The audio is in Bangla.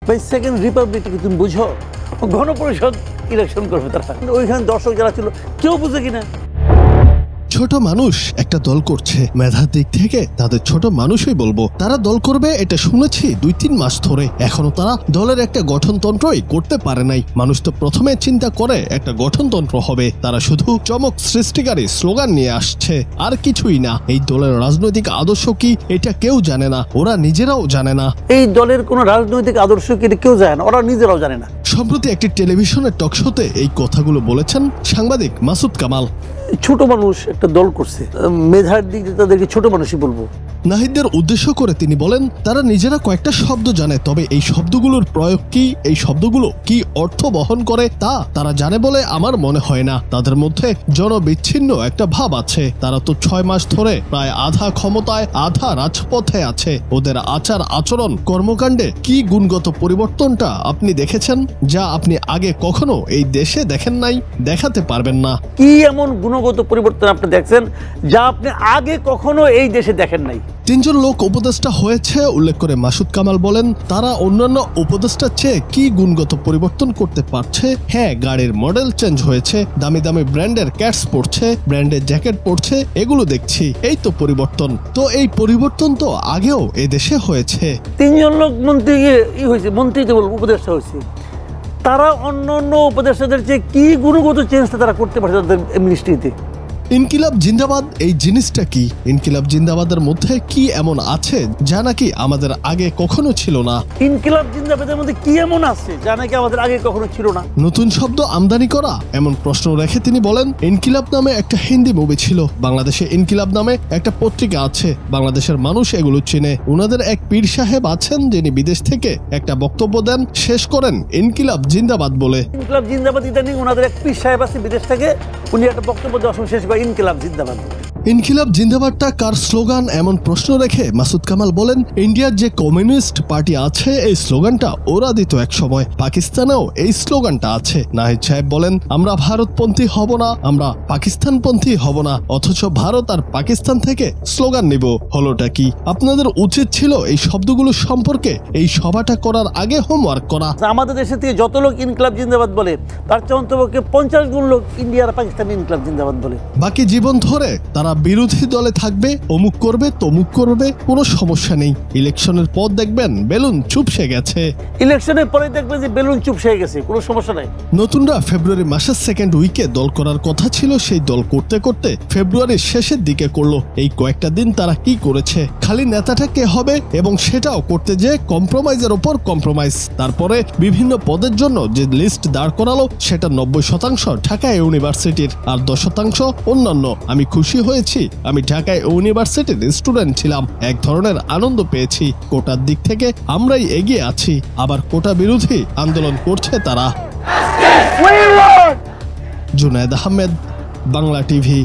ভাই সেকেন্ড রিপাবলিককে তুমি বুঝো, গণপরিষদ ইলেকশন করবে তারা, ওইখানে দর্শক যারা ছিল কেউ বুঝে কিনা। ছোট মানুষ একটা দল করছে, মেধার দিক থেকে তাদের ছোট মানুষই বলবো। তারা দল করবে এটা শুনেছি 2-3 মাস ধরে, এখনো তারা দলের একটা গঠনতন্ত্রই করতে পারে নাই। মানুষ তো প্রথমে চিন্তা করে একটা গঠনতন্ত্র হবে, তারা শুধু চমক সৃষ্টিকারী স্লোগান নিয়ে আসছে, আর কিছুই না। এই দলের রাজনৈতিক আদর্শ কি এটা কেউ জানে না, ওরা নিজেরাও জানে না। এই দলের কোনো রাজনৈতিক আদর্শ কি এটা কেউ জানে না, ওরা নিজেরাও জানে না। সম্প্রতি একটি টেলিভিশনের টকশোতে এই কথাগুলো বলেছেন সাংবাদিক মাসুদ কামাল। ছোট মানুষ একটা দল করছে, মেধার দিক দিয়ে তাদেরকে ছোট মানুষই বলবো। নাহিদদের উদ্দেশ্য করে তিনি বলেন, তারা নিজেরা কয়েকটা শব্দ জানে, তবে এই শব্দগুলোর প্রয়োগ কি, এই শব্দগুলো কি অর্থ বহন করে তা তারা জানে বলে আমার মনে হয় না। তাদের মধ্যে জনবিচ্ছিন্ন একটা ভাব আছে। তারা তো 6 মাস ধরে প্রায় আধা ক্ষমতায় আধা রাজপথে আছে। ওদের আচার আচরণ কর্মকাণ্ডে কি গুণগত পরিবর্তনটা আপনি দেখেছেন, যা আপনি আগে কখনো এই দেশে দেখেন নাই, দেখাতে পারবেন না। কি এমন গুণগত পরিবর্তন আপনি দেখছেন যা আপনি আগে কখনো এই দেশে দেখেন নাই? 3 জন লোক উপদেষ্টা হয়েছে উল্লেখ করে মাসুদ কামাল বলেন, তারা অন্যান্য উপদেষ্টার চেয়ে কি গুণগত পরিবর্তন করতে পারছে। হ্যাঁ, গাড়ির মডেল চেঞ্জ হয়েছে, দামি দামি ব্র্যান্ডের ক্যাটস পড়ছে, ব্র্যান্ডের জ্যাকেট পড়ছে, এগুলো দেখছি, এই তো পরিবর্তন। তো এই পরিবর্তন তো আগেও এই দেশে হয়েছে। 3 জন লোক মন্ত্রী হয়েছে, মন্ত্রী উপদেষ্টা হয়েছে, তারা অন্য অন্য উপদেষ্টাদের চেয়ে কি গুণগত চেঞ্জটা তারা করতে পারছে তাদের মিনিস্ট্রিতে। ইনকিলাব জিন্দাবাদ এই জিনিসটা কি? ইনকিলাব জিন্দাবাদের মধ্যে কি এমন আছে যা নাকি আমাদের আগে কখনো ছিল না? ইনকিলাব জিন্দাবাদের মধ্যে কি এমন আছে যা নাকি আমাদের আগে কখনো ছিল না? নতুন শব্দ আমদানি করা এমন প্রশ্ন রেখে তিনি বলেন, ইনকিলাব নামে একটা হিন্দি মুভি ছিল, বাংলাদেশে ইনকিলাব নামে একটা পত্রিকা আছে, বাংলাদেশের মানুষ এগুলো চিনে। ওনাদের এক পীর সাহেব আছেন যিনি বিদেশ থেকে একটা বক্তব্য দেন, শেষ করেন ইনকিলাব জিন্দাবাদ বলে। ইনকিলাব জিন্দাবাদ ইদানিং ওনাদের এক পীর সাহেব আছে বিদেশ থেকে, উনি একটা বক্তব্য দেওয়ার সময় শেষ করে ইনকিলাব জিন্দাবাদ। ইনকিলাব জিন্দাবাদটা কার স্লোগান এমন প্রশ্ন রেখে মাসুদ কামাল বলেন, ইন্ডিয়ার যে কমিউনিস্ট পার্টি আছে এই স্লোগানটা ওরা দিত এক সময়, পাকিস্তানেও এই স্লোগানটা আছে। নাহিদ সাহেব বলেন, আমরা ভারতপন্থী হব না, আমরা পাকিস্তানপন্থী হব না, অথচ ভারত আর পাকিস্তান থেকে স্লোগান নিব। হলোটা কি? আপনাদের উচিত ছিল এই শব্দগুলো সম্পর্কে এই সভাটা করার আগে হোমওয়ার্ক করা। আমাদের দেশে থেকে যত লোক ইনকিলাব জিন্দাবাদ বলে তার চেয়ে অন্তপক্ষে 50 গুণ লোক ইন্ডিয়া আর পাকিস্তান ইনকিলাব জিন্দাবাদ বলে। বাকি জীবন ধরে তারা বিরোধী দলে থাকবে, অমুক করবে তমুক করবে, কোনো সমস্যা নেই। ইলেকশনের পর দেখবেন বেলুন চুপসে গেছে, ইলেকশনের পরে দেখবেন যে বেলুন চুপসে গেছে, কোনো সমস্যা নাই। নতুনরা ফেব্রুয়ারি মাসের 2nd উইকে দল করার কথা ছিল, সেই দল করতে করতে ফেব্রুয়ারির শেষের দিকে করলো। এই কয়েকটা দিন তারা কি করেছে? খালি নেতাটা কে হবে এবং সেটাও করতে যে কম্প্রোমাইজের ওপর কম্প্রোমাইজ। তারপরে বিভিন্ন পদের জন্য যে লিস্ট দাঁড় করালো সেটা 90% ঢাকা ইউনিভার্সিটির আর 10% অন্যান্য। আমি খুশি হয়েছি, আমি ঢাকা ইউনিভার্সিটির স্টুডেন্ট ছিলাম, এক ধরনের আনন্দ পেয়েছি। কোটার দিক থেকে আমরাই এগিয়ে আছি, আবার কোটা বিরোধী আন্দোলন করছে তারা। জুনায়েদ আহমেদ, বাংলা টিভি।